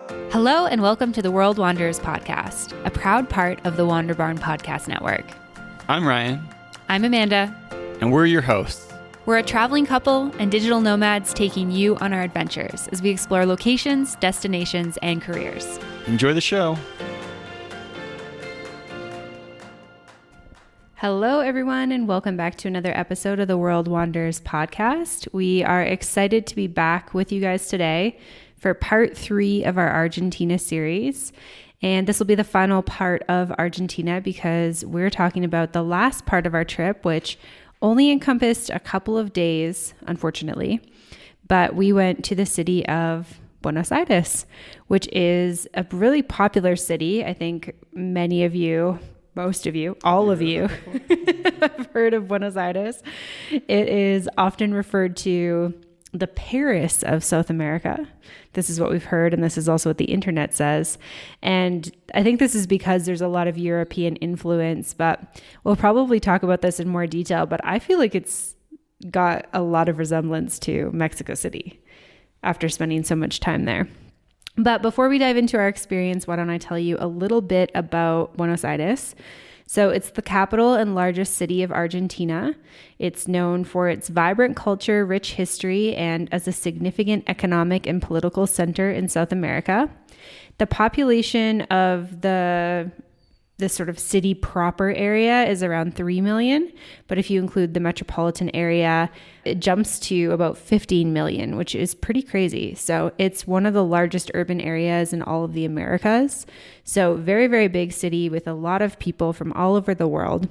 Hello and welcome to the World Wanderers podcast, a proud part of the Wander Barn Podcast Network. I'm Ryan. I'm Amanda. And we're your hosts. We're a traveling couple and digital nomads taking you on our adventures as we explore locations, destinations, and careers. Enjoy the show. Hello, everyone, and welcome back to another episode of the World Wanderers podcast. We are excited to be back with you guys today for part 3 of our Argentina series. And this will be the final part of Argentina because we're talking about the last part of our trip, which only encompassed a couple of days, unfortunately. But we went to the city of Buenos Aires, which is a really popular city. I think many of you, most of you, all of you have heard of Buenos Aires. It is often referred to the Paris of South America. This is what we've heard, and this is also what the internet says. And I think this is because there's a lot of European influence, but we'll probably talk about this in more detail, but I feel like it's got a lot of resemblance to Mexico City after spending so much time there. But before we dive into our experience, why don't I tell you a little bit about Buenos Aires? So it's the capital and largest city of Argentina. It's known for its vibrant culture, rich history, and as a significant economic and political center in South America. The population of this sort of city proper area is around 3 million, but if you include the metropolitan area, it jumps to about 15 million, which is pretty crazy. So it's one of the largest urban areas in all of the Americas. So very, very big city with a lot of people from all over the world.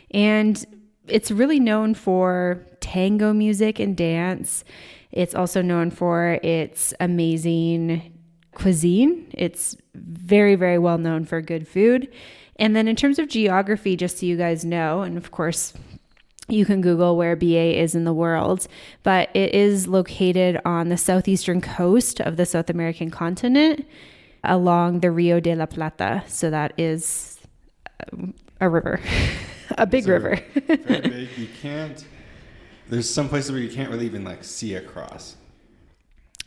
And it's really known for tango music and dance. It's also known for its amazing cuisine. It's very, very well known for good food. And then in terms of geography, just so you guys know, and of course you can Google where BA is in the world, but it is located on the southeastern coast of the South American continent along the Rio de la Plata. So that is a river, a big river. Very big. There's some places where you can't really even see across.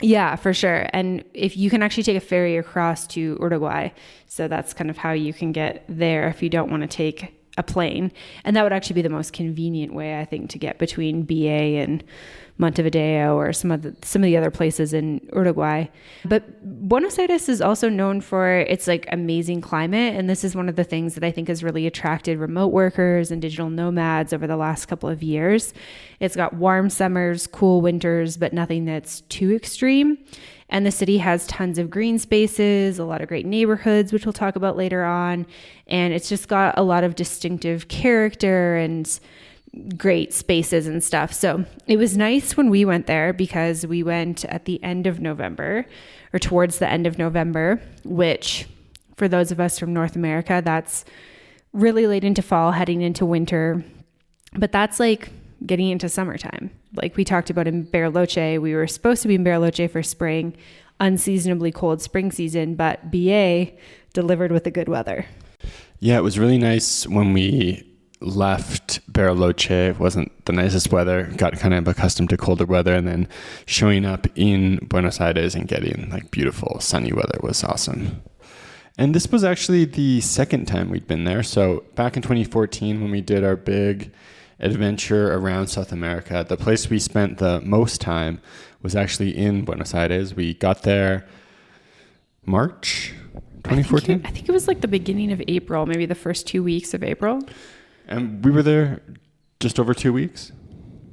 Yeah, for sure. And if you can actually take a ferry across to Uruguay. So that's kind of how you can get there if you don't want to take a plane. And that would actually be the most convenient way, I think, to get between BA and Montevideo or some of the other places in Uruguay. But Buenos Aires is also known for its amazing climate. And this is one of the things that I think has really attracted remote workers and digital nomads over the last couple of years. It's got warm summers, cool winters, but nothing that's too extreme. And the city has tons of green spaces, a lot of great neighborhoods, which we'll talk about later on. And it's just got a lot of distinctive character and great spaces and stuff. So it was nice when we went there because we went at the end of November or towards the end of November, which for those of us from North America, that's really late into fall, heading into winter. But that's getting into summertime. Like we talked about in Bariloche, we were supposed to be in Bariloche for spring, unseasonably cold spring season, but BA delivered with the good weather. Yeah, it was really nice when we left Bariloche. It wasn't the nicest weather, got kind of accustomed to colder weather, and then showing up in Buenos Aires and getting beautiful sunny weather was awesome. And this was actually the second time we'd been there. So back in 2014 when we did our big adventure around South America, the place we spent the most time was actually in Buenos Aires. We got there March 2014. I think it was the beginning of April, maybe the first 2 weeks of April. And we were there just over 2 weeks.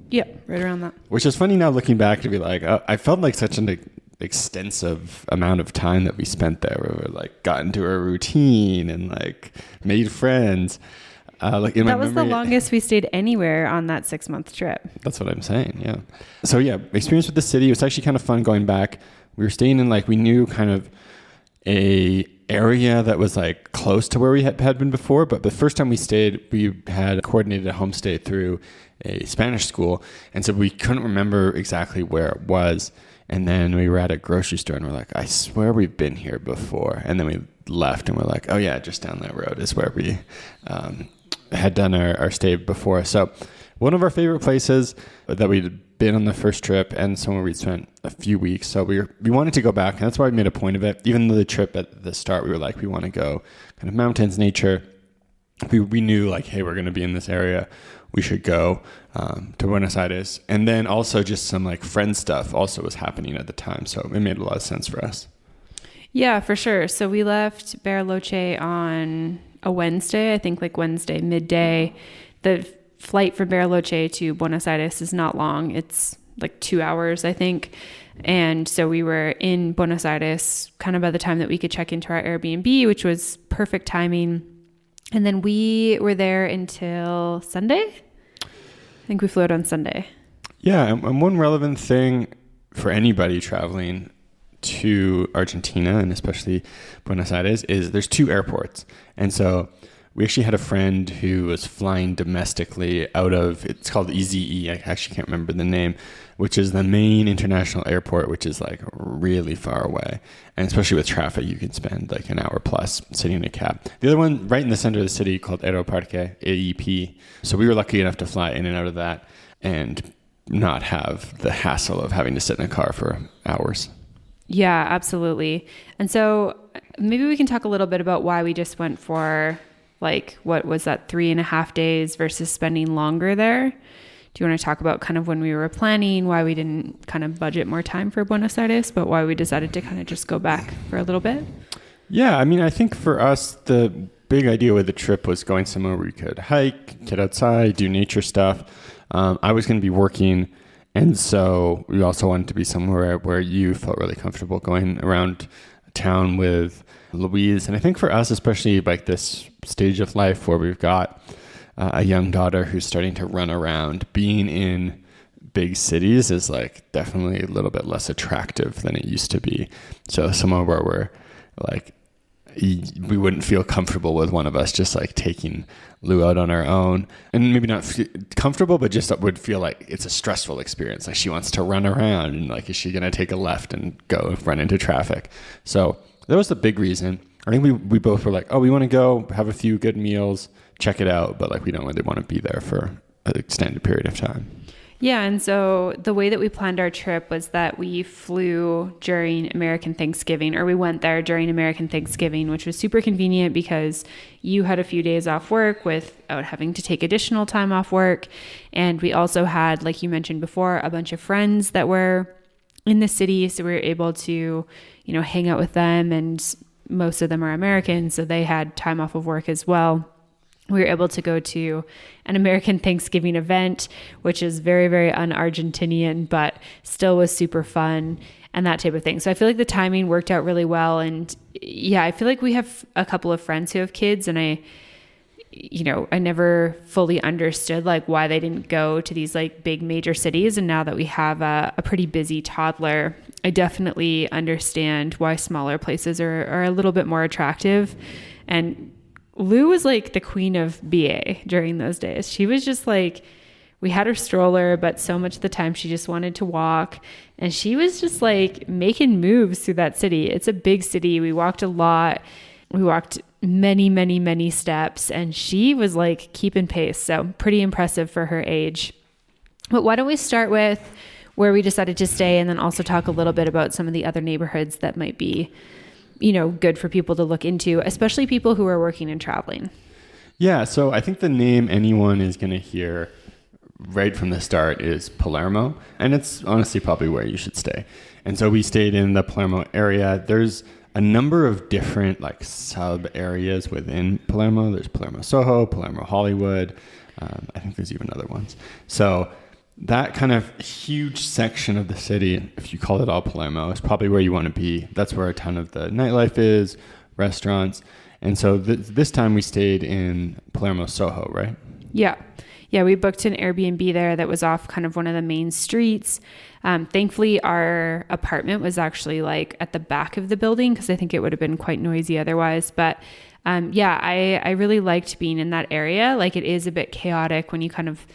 Yeah, right around that. Which is funny now looking back to be I felt like such an extensive amount of time that we spent there. Where we got into a routine and made friends. That was the longest we stayed anywhere on that 6-month trip. That's what I'm saying, yeah. So yeah, experience with the city. It was actually kind of fun going back. We were staying in we knew kind of a area that was close to where we had been before, but the first time we stayed, we had coordinated a homestay through a Spanish school, and so we couldn't remember exactly where it was. And then we were at a grocery store and we're I swear we've been here before. And then we left and we're oh yeah, just down that road is where we had done our stay before. So one of our favorite places that we'd been on the first trip and somewhere we'd spent a few weeks. So we wanted to go back, and that's why we made a point of it. Even though the trip at the start, we were like, we want to go kind of mountains, nature. We knew like, hey, we're going to be in this area. We should go to Buenos Aires. And then also just some like friend stuff also was happening at the time. So it made a lot of sense for us. Yeah, for sure. So we left Bariloche on a Wednesday, I think like Wednesday midday. The flight from Bariloche to Buenos Aires is not long. It's like 2 hours, I think. And so we were in Buenos Aires kind of by the time that we could check into our Airbnb, which was perfect timing. And then we were there until Sunday. I think we flew out on Sunday. Yeah. And one relevant thing for anybody traveling to Argentina, and especially Buenos Aires, is there's 2 airports. And so we actually had a friend who was flying domestically out of, it's called EZE, I actually can't remember the name, which is the main international airport, which is like really far away. And especially with traffic, you can spend like an hour plus sitting in a cab. The other one right in the center of the city called Aeroparque, AEP. So we were lucky enough to fly in and out of that and not have the hassle of having to sit in a car for hours. Yeah, absolutely. And so maybe we can talk a little bit about why we just went for like, what was that, 3.5 days versus spending longer there? Do you want to talk about kind of when we were planning, why we didn't kind of budget more time for Buenos Aires, but why we decided to kind of just go back for a little bit? Yeah, I mean, I think for us, the big idea with the trip was going somewhere where we could hike, get outside, do nature stuff. I was going to be working, and so we also wanted to be somewhere where you felt really comfortable going around town with Louise. And I think for us, especially like this stage of life where we've got a young daughter who's starting to run around, being in big cities is like definitely a little bit less attractive than it used to be. So somewhere where we're like, we wouldn't feel comfortable with one of us just like taking Lou out on our own, and maybe not comfortable, but just would feel like it's a stressful experience. Like she wants to run around, and like, is she going to take a left and go run into traffic? So that was the big reason. I think we both were like, oh, we want to go have a few good meals, check it out, but like we don't really want to be there for an extended period of time. Yeah, and so the way that we planned our trip was that we flew during American Thanksgiving, or we went there during American Thanksgiving, which was super convenient because you had a few days off work without having to take additional time off work. And we also had, like you mentioned before, a bunch of friends that were in the city, so we were able to, hang out with them, and most of them are American, so they had time off of work as well. We were able to go to an American Thanksgiving event, which is very, very un-Argentinian, but still was super fun and that type of thing. So I feel like the timing worked out really well. And yeah, I feel like we have a couple of friends who have kids, and I never fully understood like why they didn't go to these like big major cities. And now that we have a pretty busy toddler, I definitely understand why smaller places are a little bit more attractive. And Lou was like the queen of BA during those days. She was just like, we had her stroller, but so much of the time she just wanted to walk. And she was just like making moves through that city. It's a big city. We walked a lot. We walked many, many, many steps, and she was like keeping pace. So pretty impressive for her age. But why don't we start with where we decided to stay, and then also talk a little bit about some of the other neighborhoods that might be good for people to look into, especially people who are working and traveling. Yeah, so I think the name anyone is going to hear right from the start is Palermo, and it's honestly probably where you should stay. And so we stayed in the Palermo area. There's a number of different like sub areas within Palermo. There's Palermo Soho, Palermo Hollywood. I think there's even other ones. So that kind of huge section of the city, if you call it all Palermo, is probably where you want to be. That's where a ton of the nightlife is, restaurants. And so this time we stayed in Palermo Soho, right? Yeah. Yeah, we booked an Airbnb there that was off kind of one of the main streets. Thankfully, our apartment was actually like at the back of the building, because I think it would have been quite noisy otherwise. But I really liked being in that area. Like, it is a bit chaotic when you kind of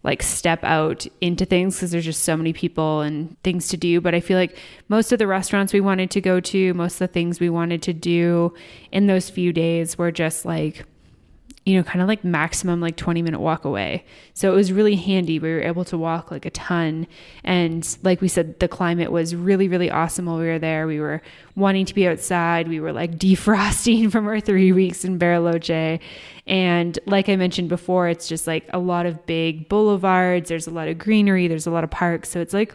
like step out into things, because there's just so many people and things to do. But I feel like most of the restaurants we wanted to go to, most of the things we wanted to do in those few days were just like kind of like maximum like 20-minute walk away. So it was really handy. We were able to walk like a ton. And like we said, the climate was really, really awesome while we were there. We were wanting to be outside. We were like defrosting from our 3 weeks in Bariloche. And like I mentioned before, it's just like a lot of big boulevards. There's a lot of greenery. There's a lot of parks. So it's like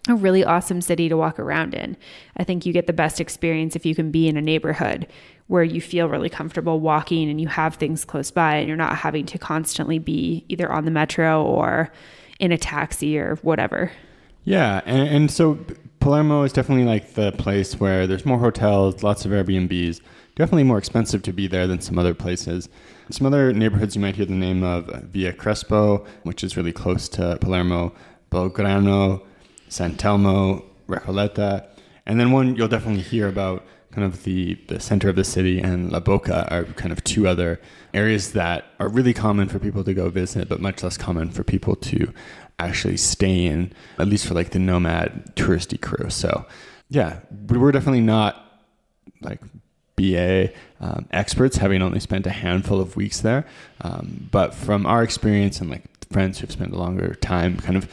a really awesome city to walk around in. I think you get the best experience if you can be in a neighborhood where you feel really comfortable walking and you have things close by and you're not having to constantly be either on the metro or in a taxi or whatever. Yeah. And so Palermo is definitely like the place where there's more hotels, lots of Airbnbs, definitely more expensive to be there than some other places. Some other neighborhoods you might hear the name of: Via Crespo, which is really close to Palermo, Belgrano, San Telmo, Recoleta. And then one you'll definitely hear about, kind of the center of the city, and La Boca are kind of two other areas that are really common for people to go visit, but much less common for people to actually stay in, at least for like the nomad touristy crew. So yeah, we were definitely not like BA experts, having only spent a handful of weeks there. But from our experience and like friends who've spent a longer time, kind of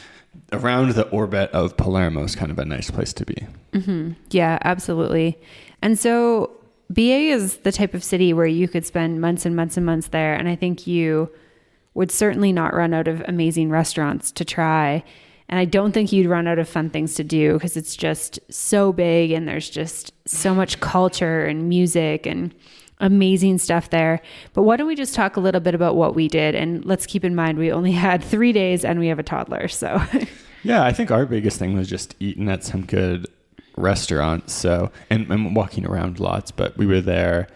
around the orbit of Palermo is kind of a nice place to be. Mm-hmm. Yeah, absolutely. And so BA is the type of city where you could spend months and months and months there. And I think you would certainly not run out of amazing restaurants to try. And I don't think you'd run out of fun things to do because it's just so big and there's just so much culture and music and amazing stuff there. But why don't we just talk a little bit about what we did? And let's keep in mind, we only had 3 days and we have a toddler. So yeah, I think our biggest thing was just eating at some good restaurants. So, and walking around lots, but we were there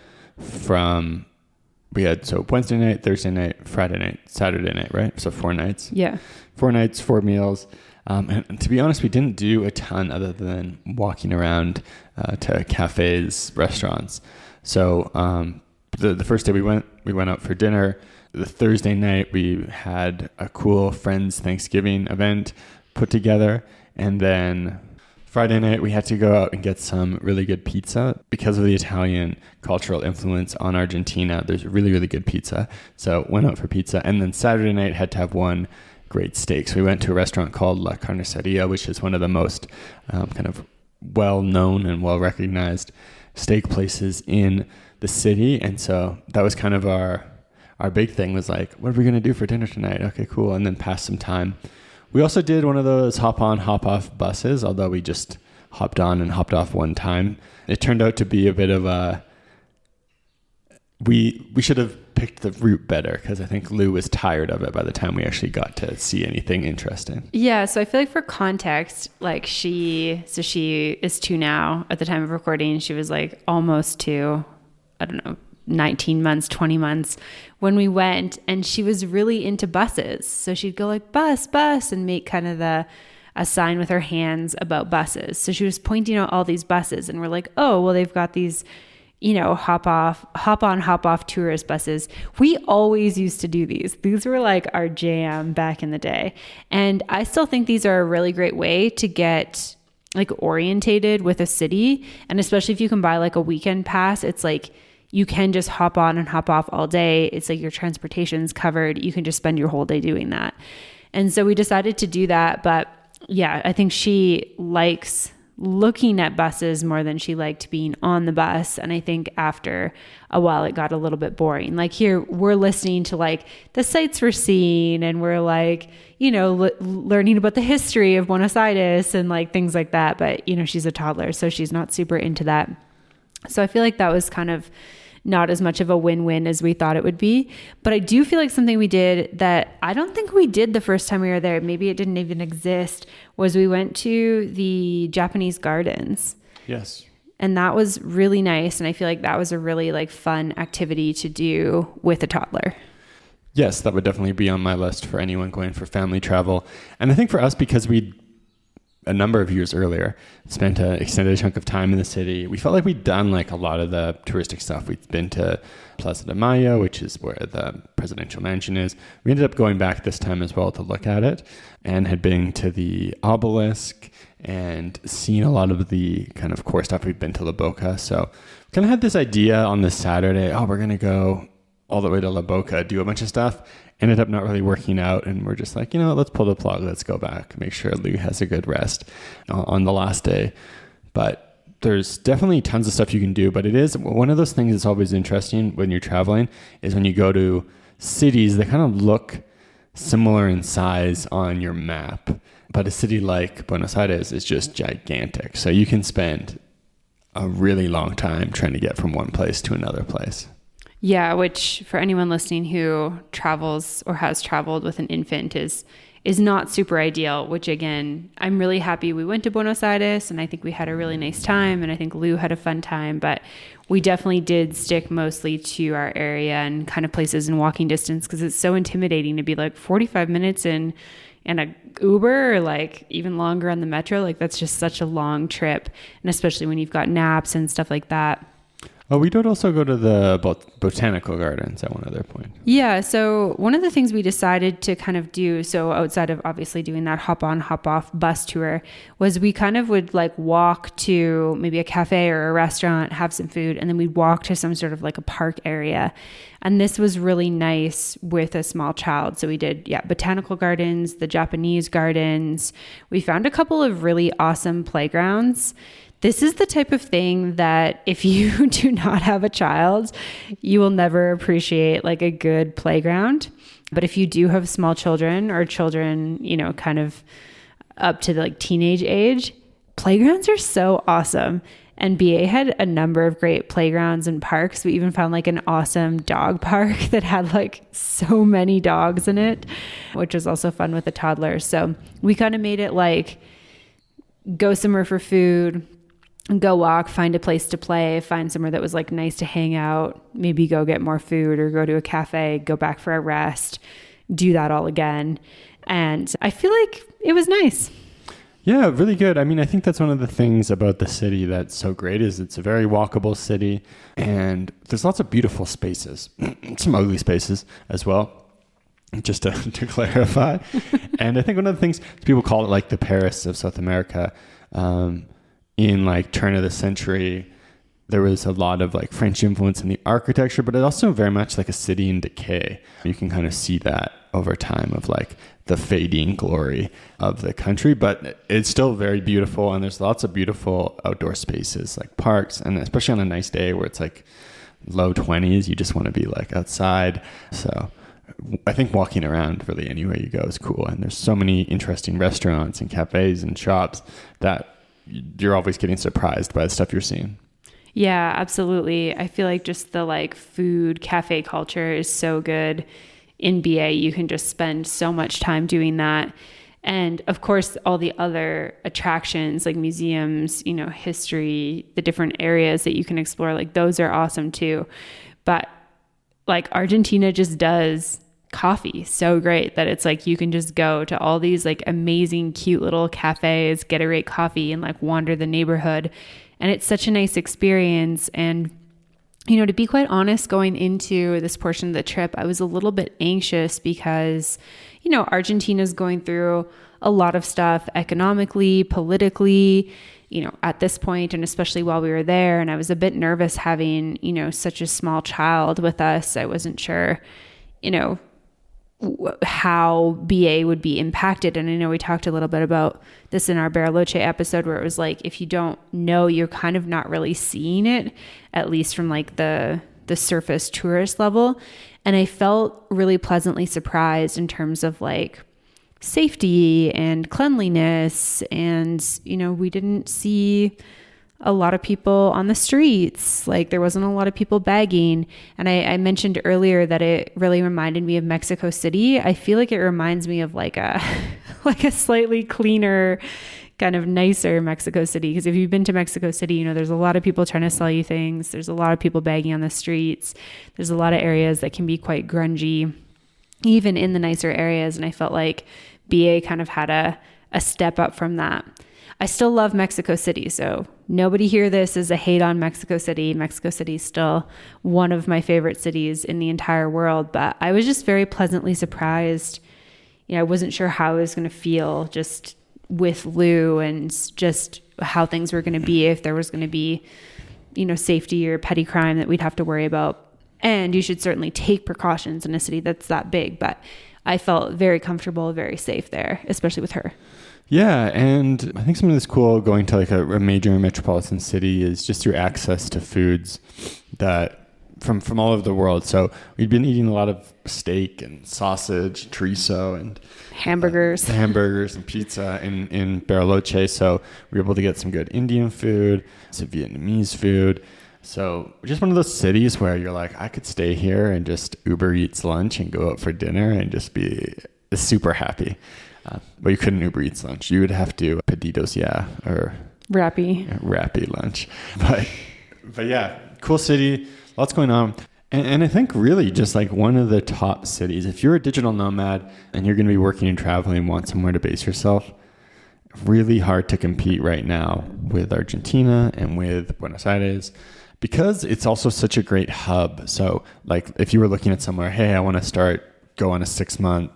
we had Wednesday night, Thursday night, Friday night, Saturday night, right? So 4 nights. Yeah. 4 nights, 4 meals. And to be honest, we didn't do a ton other than walking around to cafes, restaurants. So the first day we went out for dinner. The Thursday night we had a cool Friends Thanksgiving event put together. And then Friday night we had to go out and get some really good pizza. Because of the Italian cultural influence on Argentina, there's really, really good pizza. So went out for pizza. And then Saturday night had to have one great steak. So we went to a restaurant called La Carniceria, which is one of the most kind of well-known and well-recognized steak places in the city. And so that was kind of our big thing, was like, what are we going to do for dinner tonight? Okay, cool. And then pass some time. We also did one of those hop on, hop off buses, although we just hopped on and hopped off one time. It turned out to be a bit of we should have picked the route better, because I think Lou was tired of it by the time we actually got to see anything interesting. Yeah, so I feel like for context, like she is 2 now at the time of recording. She was like almost 2, I don't know, 19 months, 20 months when we went, and she was really into buses. So she'd go like bus, and make kind of a sign with her hands about buses. So she was pointing out all these buses, and we're like, oh, well, they've got these, hop on, hop off tourist buses. We always used to do these. These were like our jam back in the day. And I still think these are a really great way to get like orientated with a city. And especially if you can buy like a weekend pass, it's like you can just hop on and hop off all day. It's like your transportation's covered. You can just spend your whole day doing that. And so we decided to do that. But yeah, I think she likes looking at buses more than she liked being on the bus. And I think after a while it got a little bit boring. Like here we're listening to like the sights we're seeing, and we're like, learning about the history of Buenos Aires and like things like that. But she's a toddler, so she's not super into that. So I feel like that was kind of not as much of a win-win as we thought it would be. But I do feel like something we did that I don't think we did the first time we were there, maybe it didn't even exist, was we went to the Japanese gardens. Yes. And that was really nice. And I feel like that was a really like fun activity to do with a toddler. Yes, that would definitely be on my list for anyone going for family travel. And I think for us, because we a number of years earlier spent an extended chunk of time in the city, we felt like we'd done like a lot of the touristic stuff. We'd been to Plaza de Mayo, which is where the presidential mansion is. We ended up going back this time as well to look at it, and had been to the obelisk and seen a lot of the kind of core stuff. We'd been to La Boca. So kind of had this idea on this Saturday, we're going to go all the way to La Boca, do a bunch of stuff. Ended up not really working out, and we're just like, let's pull the plug. Let's go back. Make sure Lou has a good rest on the last day. But there's definitely tons of stuff you can do. But it is one of those things that's always interesting when you're traveling is when you go to cities that kind of look similar in size on your map. But a city like Buenos Aires is just gigantic. So you can spend a really long time trying to get from one place to another place. Yeah, which for anyone listening who travels or has traveled with an infant is not super ideal, which again, I'm really happy we went to Buenos Aires and I think we had a really nice time and I think Lou had a fun time, but we definitely did stick mostly to our area and kind of places in walking distance because it's so intimidating to be like 45 minutes in a Uber or like even longer on the metro. Like that's just such a long trip. And especially when you've got naps and stuff like that. Oh, we did also go to the botanical gardens at one other point. Yeah. So one of the things we decided to kind of do, so outside of obviously doing that hop on, hop off bus tour, was we kind of would like walk to maybe a cafe or a restaurant, have some food, and then we'd walk to some sort of like a park area. And this was really nice with a small child. So we did, botanical gardens, the Japanese gardens. We found a couple of really awesome playgrounds. This is the type of thing that if you do not have a child, you will never appreciate like a good playground. But if you do have small children or children, kind of up to like teenage age, playgrounds are so awesome. And BA had a number of great playgrounds and parks. We even found like an awesome dog park that had like so many dogs in it, which was also fun with a toddler. So we kind of made it like go somewhere for food, go walk, find a place to play, find somewhere that was like nice to hang out, maybe go get more food or go to a cafe, go back for a rest, do that all again. And I feel like it was nice. Yeah, really good. I mean, I think that's one of the things about the city that's so great is it's a very walkable city and there's lots of beautiful spaces, some ugly spaces as well, just to clarify. And I think one of the things people call it like the Paris of South America, in like turn of the century, there was a lot of like French influence in the architecture, but it's also very much like a city in decay. You can kind of see that over time of like the fading glory of the country, but it's still very beautiful. And there's lots of beautiful outdoor spaces like parks, and especially on a nice day where it's like low 20s, you just want to be like outside. So I think walking around really anywhere you go is cool. And there's so many interesting restaurants and cafes and shops that you're always getting surprised by the stuff you're seeing. Yeah, absolutely. I feel like just the like food cafe culture is so good in BA. You can just spend so much time doing that. And of course, all the other attractions like museums, history, the different areas that you can explore, like those are awesome too. But like Argentina just does coffee so great that it's like you can just go to all these like amazing cute little cafes, get a great coffee and like wander the neighborhood, and it's such a nice experience. And to be quite honest, going into this portion of the trip, I was a little bit anxious because Argentina's going through a lot of stuff economically, politically, at this point, and especially while we were there. And I was a bit nervous having such a small child with us. I wasn't sure how BA would be impacted. And I know we talked a little bit about this in our Bariloche episode, where it was like, if you don't know, you're kind of not really seeing it, at least from like the surface tourist level. And I felt really pleasantly surprised in terms of like safety and cleanliness. And, we didn't see a lot of people on the streets. Like there wasn't a lot of people begging. And I mentioned earlier that it really reminded me of Mexico City. I feel like it reminds me of like a slightly cleaner, kind of nicer Mexico City. Because if you've been to Mexico City, there's a lot of people trying to sell you things. There's a lot of people begging on the streets. There's a lot of areas that can be quite grungy, even in the nicer areas. And I felt like BA kind of had a step up from that. I still love Mexico City, so nobody hear this as a hate on Mexico City. Mexico City is still one of my favorite cities in the entire world, but I was just very pleasantly surprised. I wasn't sure how I was going to feel just with Lou and just how things were going to be, if there was going to be, safety or petty crime that we'd have to worry about. And you should certainly take precautions in a city that's that big. But I felt very comfortable, very safe there, especially with her. Yeah, and I think something that's cool going to like a major metropolitan city is just your access to foods that from all over the world. So we'd been eating a lot of steak and sausage, chorizo, and hamburgers and pizza in Bariloche. So we were able to get some good Indian food, some Vietnamese food. So just one of those cities where you're like, I could stay here and just Uber Eats lunch and go out for dinner and just be super happy. But you couldn't Uber Eats lunch. You would have to pedidos ya or Rappi lunch. But yeah, cool city. Lots going on. And I think really just like one of the top cities, if you're a digital nomad and you're going to be working and traveling and want somewhere to base yourself, really hard to compete right now with Argentina and with Buenos Aires because it's also such a great hub. So like if you were looking at somewhere, hey, I want to go on a 6-month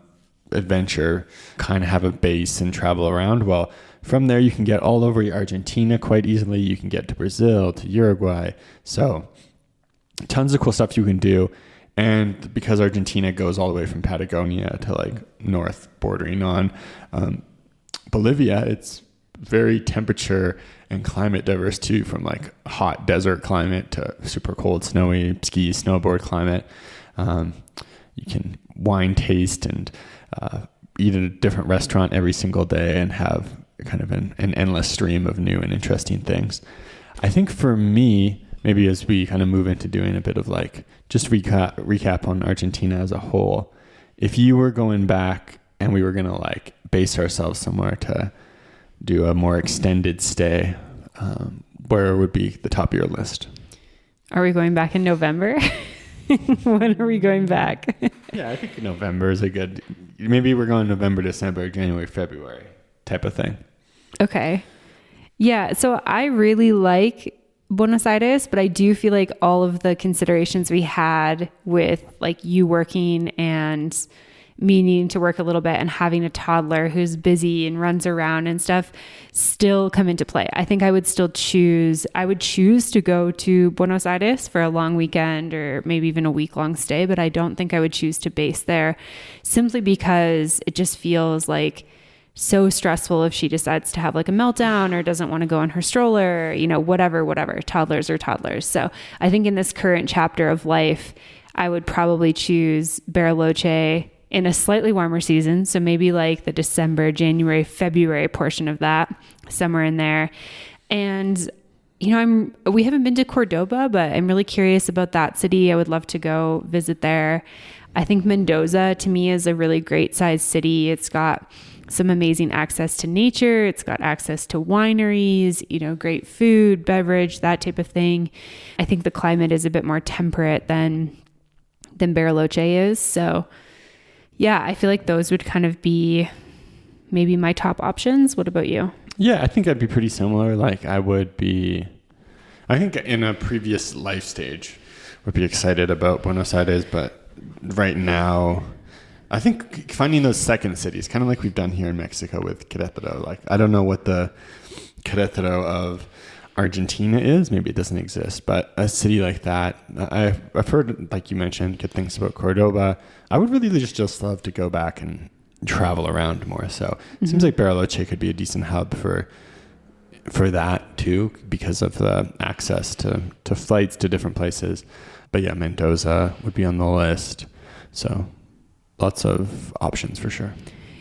adventure, kind of have a base and travel around. Well, from there you can get all over Argentina quite easily. You can get to Brazil, to Uruguay. So tons of cool stuff you can do. And because Argentina goes all the way from Patagonia to like north bordering on Bolivia, it's very temperature and climate diverse too, from like hot desert climate to super cold, snowy ski, snowboard climate. You can wine taste and eat at a different restaurant every single day and have kind of an endless stream of new and interesting things. I think for me, maybe as we kind of move into doing a bit of like just recap on Argentina as a whole, if you were going back and we were going to like base ourselves somewhere to do a more extended stay, where would be the top of your list? Are we going back in November? When are we going back? Yeah, I think November is maybe we're going November, December, January, February type of thing. Okay. Yeah. So I really like Buenos Aires, but I do feel like all of the considerations we had with like you working and me needing to work a little bit and having a toddler who's busy and runs around and stuff still come into play. I think I would choose to go to Buenos Aires for a long weekend or maybe even a week-long stay, but I don't think I would choose to base there simply because it just feels like so stressful if she decides to have like a meltdown or doesn't want to go on her stroller, whatever. Toddlers are toddlers. So I think in this current chapter of life, I would probably choose Bariloche in a slightly warmer season. So maybe like the December, January, February portion of that, somewhere in there. And, we haven't been to Cordoba, but I'm really curious about that city. I would love to go visit there. I think Mendoza to me is a really great sized city. It's got some amazing access to nature. It's got access to wineries, great food, beverage, that type of thing. I think the climate is a bit more temperate than Bariloche is. So yeah, I feel like those would kind of be maybe my top options. What about you? Yeah, I think I'd be pretty similar. Like I think in a previous life stage, would be excited about Buenos Aires, but right now, I think finding those second cities, kind of like we've done here in Mexico with Querétaro. Like, I don't know what the Querétaro of Argentina is. Maybe it doesn't exist, but a city like that, I've heard, like you mentioned, good things about Cordoba. I would really just love to go back and travel around more. So it seems like Bariloche could be a decent hub for that too, because of the access to flights to different places. But yeah, Mendoza would be on the list. So lots of options for sure.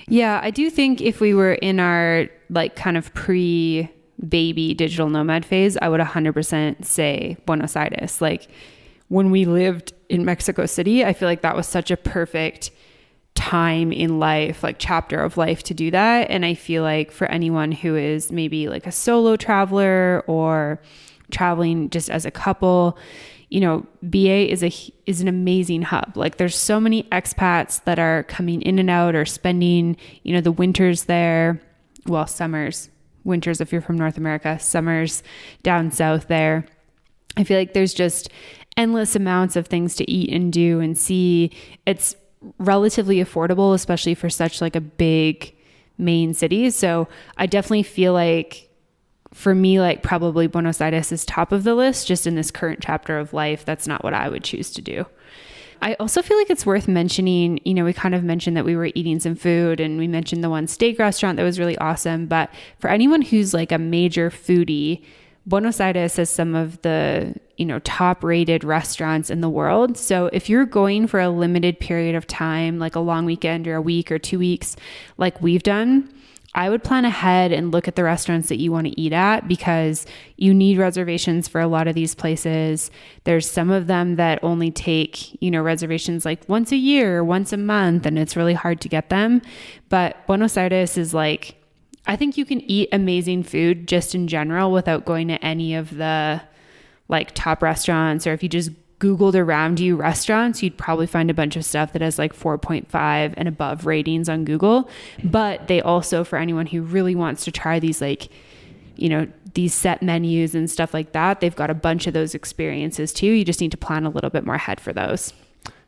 Yeah, I do think if we were in our like kind of pre-baby digital nomad phase, I would 100% say Buenos Aires. Like when we lived in Mexico City, I feel like that was such a perfect time in life, like chapter of life to do that. And I feel like for anyone who is maybe like a solo traveler or traveling just as a couple, BA is an amazing hub. Like there's so many expats that are coming in and out or spending, the winters there. Well, winters if you're from North America, summers down south there. I feel like there's just endless amounts of things to eat and do and see. It's relatively affordable, especially for such like a big main city. So I definitely feel like for me, like probably Buenos Aires is top of the list just in this current chapter of life. That's not what I would choose to do. I also feel like it's worth mentioning, we kind of mentioned that we were eating some food and we mentioned the one steak restaurant that was really awesome. But for anyone who's like a major foodie, Buenos Aires has some of the, top rated restaurants in the world. So if you're going for a limited period of time, like a long weekend or a week or 2 weeks, like we've done, I would plan ahead and look at the restaurants that you want to eat at, because you need reservations for a lot of these places. There's some of them that only take, reservations like once a year or once a month, and it's really hard to get them. But Buenos Aires is like, I think you can eat amazing food just in general without going to any of the like top restaurants. Or if you just Googled around you restaurants, you'd probably find a bunch of stuff that has like 4.5 and above ratings on Google. But they also, for anyone who really wants to try these like, these set menus and stuff like that, they've got a bunch of those experiences too. You just need to plan a little bit more ahead for those.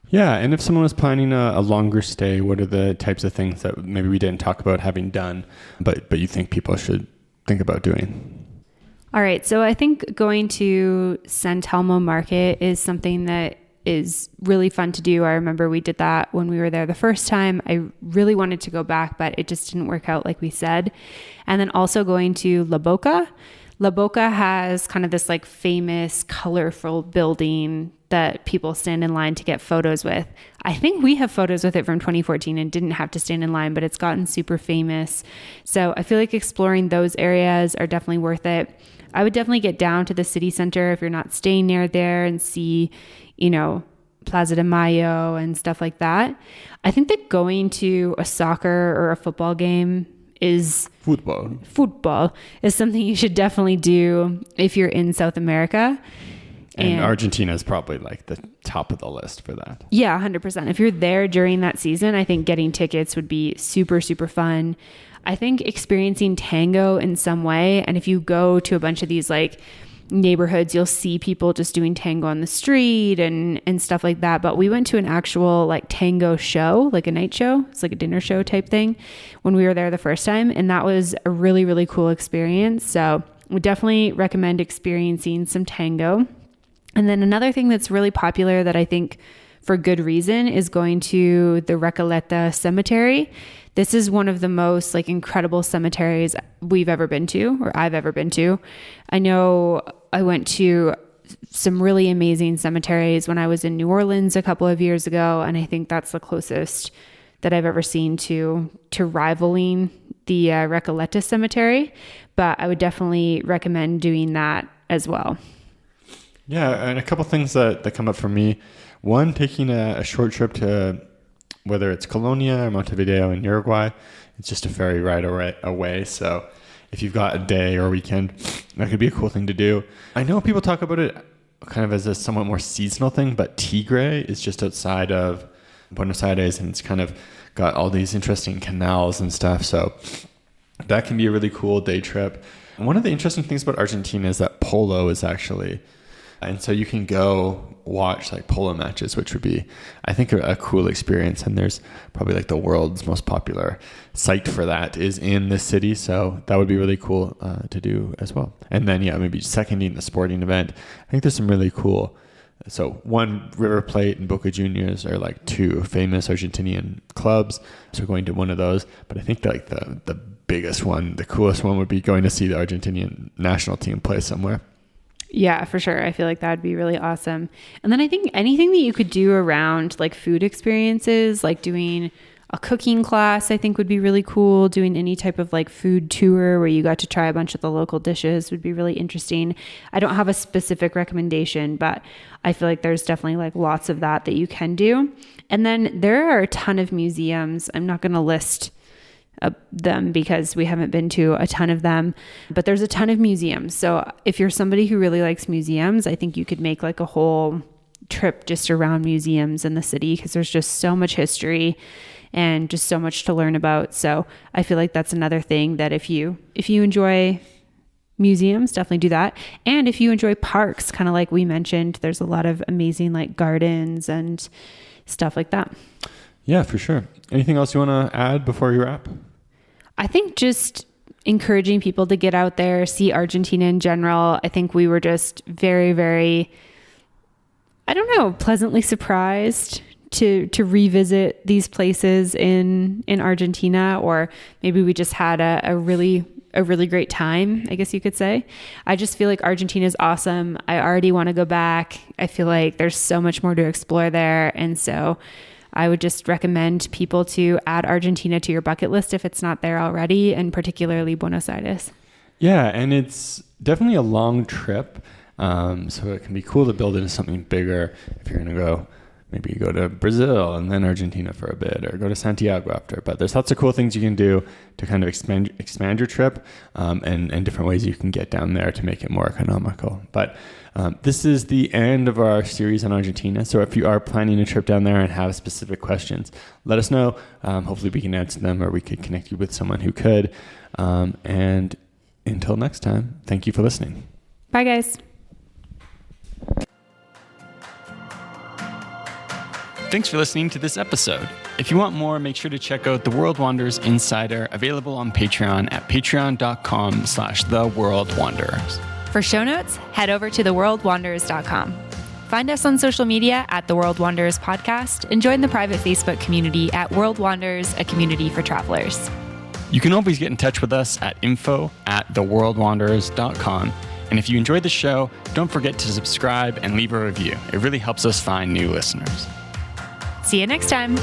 Yeah. And if someone was planning a longer stay, what are the types of things that maybe we didn't talk about having done, but you think people should think about doing? All right. So I think going to San Telmo Market is something that is really fun to do. I remember we did that when we were there the first time. I really wanted to go back, but it just didn't work out like we said. And then also going to La Boca. La Boca has kind of this like famous, colorful building that people stand in line to get photos with. I think we have photos with it from 2014 and didn't have to stand in line, but it's gotten super famous. So I feel like exploring those areas are definitely worth it. I would definitely get down to the city center if you're not staying near there and see, Plaza de Mayo and stuff like that. I think that going to a soccer or a football game is football is something you should definitely do if you're in South America. And Argentina is probably like the top of the list for that. Yeah, 100%. If you're there during that season, I think getting tickets would be super, super fun. I think experiencing tango in some way. And if you go to a bunch of these like neighborhoods, you'll see people just doing tango on the street and stuff like that. But we went to an actual like tango show, like a night show. It's like a dinner show type thing when we were there the first time. And that was a really, really cool experience. So we definitely recommend experiencing some tango. And then another thing that's really popular that I think for good reason is going to the Recoleta Cemetery. This is one of the most like incredible cemeteries we've ever been to, or I've ever been to. I know I went to some really amazing cemeteries when I was in New Orleans a couple of years ago, and I think that's the closest that I've ever seen to rivaling the Recoleta Cemetery. But I would definitely recommend doing that as well. Yeah, and a couple things that come up for me. One, taking a short trip to whether it's Colonia or Montevideo in Uruguay. It's just a ferry ride away. So if you've got a day or a weekend, that could be a cool thing to do. I know people talk about it kind of as a somewhat more seasonal thing, but Tigre is just outside of Buenos Aires, and it's kind of got all these interesting canals and stuff. So that can be a really cool day trip. And one of the interesting things about Argentina is that polo is actually... And so you can go watch like polo matches, which would be, I think, a cool experience. And there's probably like the world's most popular site for that is in this city. So that would be really cool to do as well. And then, maybe seconding the sporting event. I think there's some really cool. So one, River Plate and Boca Juniors are like two famous Argentinian clubs. So going to one of those. But I think like the biggest one, the coolest one would be going to see the Argentinian national team play somewhere. Yeah, for sure. I feel like that'd be really awesome. And then I think anything that you could do around like food experiences, like doing a cooking class, I think would be really cool. Doing any type of like food tour where you got to try a bunch of the local dishes would be really interesting. I don't have a specific recommendation, but I feel like there's definitely like lots of that you can do. And then there are a ton of museums. I'm not going to list them because we haven't been to a ton of them, but there's a ton of museums. So if you're somebody who really likes museums, I think you could make like a whole trip just around museums in the city, because there's just so much history and just so much to learn about. So I feel like that's another thing that if you enjoy museums, definitely do that. And if you enjoy parks, kind of like we mentioned, there's a lot of amazing like gardens and stuff like that. Yeah, for sure. Anything else you want to add before you wrap? I think just encouraging people to get out there, see Argentina in general. I think we were just very, very, I don't know, pleasantly surprised to revisit these places in Argentina, or maybe we just had a really great time, I guess you could say. I just feel like Argentina is awesome. I already want to go back. I feel like there's so much more to explore there. And so I would just recommend people to add Argentina to your bucket list if it's not there already, and particularly Buenos Aires. Yeah, and it's definitely a long trip. So it can be cool to build into something bigger if you're going to go. Maybe you go to Brazil and then Argentina for a bit, or go to Santiago after. But there's lots of cool things you can do to kind of expand your trip, and different ways you can get down there to make it more economical. But this is the end of our series on Argentina. So if you are planning a trip down there and have specific questions, let us know. Hopefully we can answer them, or we could connect you with someone who could. And until next time, thank you for listening. Bye, guys. Thanks for listening to this episode. If you want more, make sure to check out The World Wanders Insider, available on Patreon at patreon.com/theworldwanderers. For show notes, head over to theworldwanderers.com. Find us on social media at The World Wanderers Podcast, and join the private Facebook community at World Wanderers, a community for travelers. You can always get in touch with us at info@theworldwanderers.com. And if you enjoyed the show, don't forget to subscribe and leave a review. It really helps us find new listeners. See you next time.